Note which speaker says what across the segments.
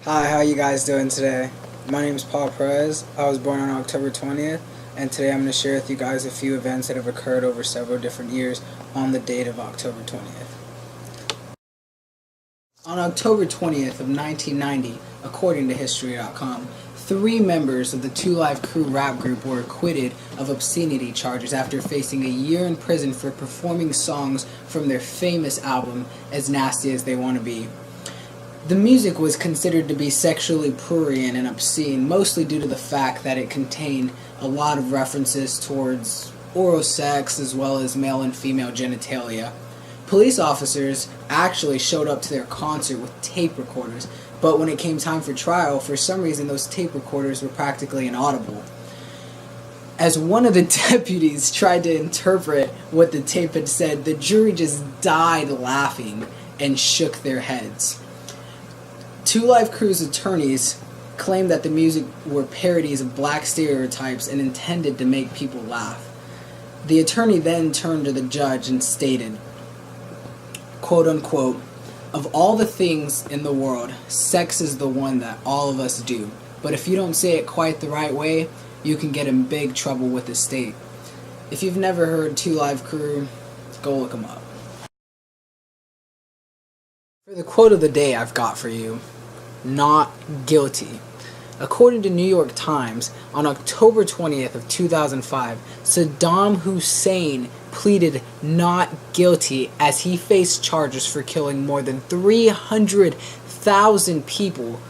Speaker 1: Hi, how you guys doing today? My name is Paul Perez. I was born on October 20th, and today I'm going to share with you guys a few events that have occurred over several different years on the date of October 20th. On October 20th of 1990, according to History.com, 3 members of the Two Live Crew rap group were acquitted of obscenity charges after facing a year in prison for performing songs from their famous album, As Nasty As They Wanna Be. The music was considered to be sexually prurient and obscene, mostly due to the fact that it contained a lot of references towards oral sex as well as male and female genitalia. Police officers actually showed up to their concert with tape recorders, but when it came time for trial, for some reason those tape recorders were practically inaudible. As one of the deputies tried to interpret what the tape had said, the jury just died laughing and shook their heads. Two Live Crew's attorneys claimed that the music were parodies of black stereotypes and intended to make people laugh. The attorney then turned to the judge and stated, quote unquote, "Of all the things in the world, sex is the one that all of us do. But if you don't say it quite the right way, you can get in big trouble with the state." If you've never heard Two Live Crew, go look them up. For the quote of the day I've got for you, not guilty. According to New York Times, on October 20th of 2005, Saddam Hussein pleaded not guilty as he faced charges for killing more than 300,000 people.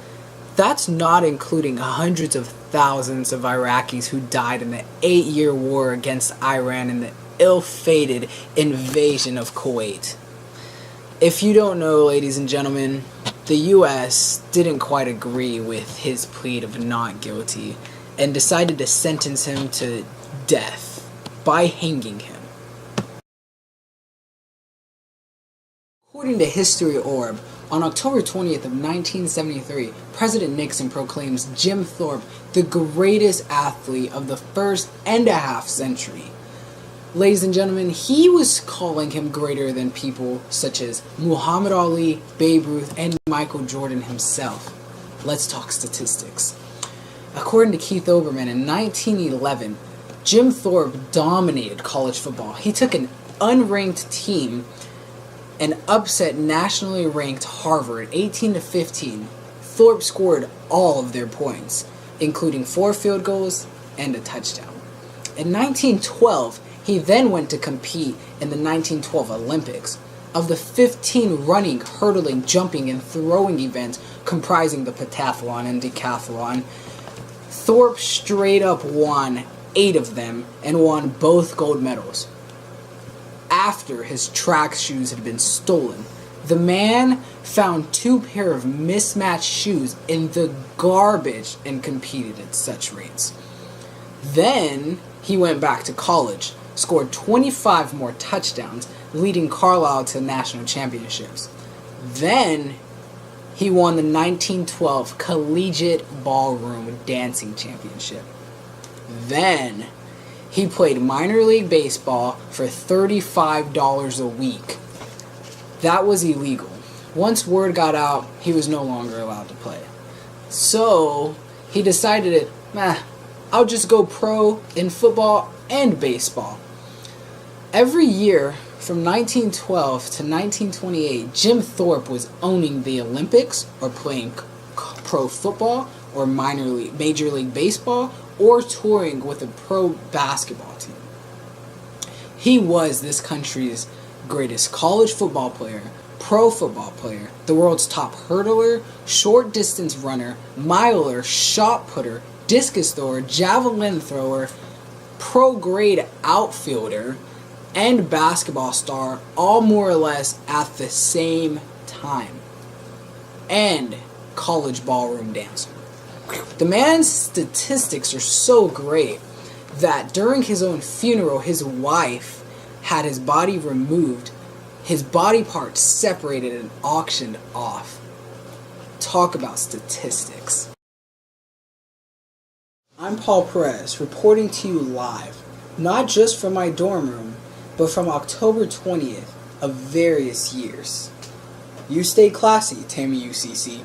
Speaker 1: That's not including hundreds of thousands of Iraqis who died in the 8-year war against Iran and the ill-fated invasion of Kuwait. If you don't know, ladies and gentlemen, the U.S. didn't quite agree with his plea of not guilty and decided to sentence him to death by hanging him. According to History Orb, on October 20th of 1973, President Nixon proclaims Jim Thorpe the greatest athlete of the first and a half century. Ladies and gentlemen, he was calling him greater than people such as Muhammad Ali, Babe Ruth, and Michael Jordan himself. Let's talk statistics. According to Keith Olbermann, in 1911, Jim Thorpe dominated college football. He took an unranked team and upset nationally ranked Harvard 18-15. Thorpe scored all of their points, including 4 field goals and a touchdown. In 1912, he then went to compete in the 1912 Olympics. Of the 15 running, hurdling, jumping, and throwing events comprising the pentathlon and decathlon, Thorpe straight up won 8 of them and won both gold medals. After his track shoes had been stolen, the man found 2 pair of mismatched shoes in the garbage and competed at such rates. Then he went back to college, scored 25 more touchdowns, leading Carlisle to national championships. Then he won the 1912 Collegiate Ballroom Dancing Championship. Then he played minor league baseball for $35 a week. That was illegal. Once word got out, he was no longer allowed to play. So he decided, I'll just go pro in football and baseball. Every year from 1912 to 1928, Jim Thorpe was owning the Olympics or playing pro football or major league baseball or touring with a pro basketball team. He was this country's greatest college football player, pro football player, the world's top hurdler, short distance runner, miler, shot putter, discus thrower, javelin thrower, pro grade outfielder, and basketball star, all more or less at the same time, and college ballroom dancer. The man's statistics are so great that during his own funeral, his wife had his body removed, his body parts separated and auctioned off. Talk about statistics. I'm Paul Perez, reporting to you live, not just from my dorm room, but from October 20th of various years. You stay classy, Tammy UCC.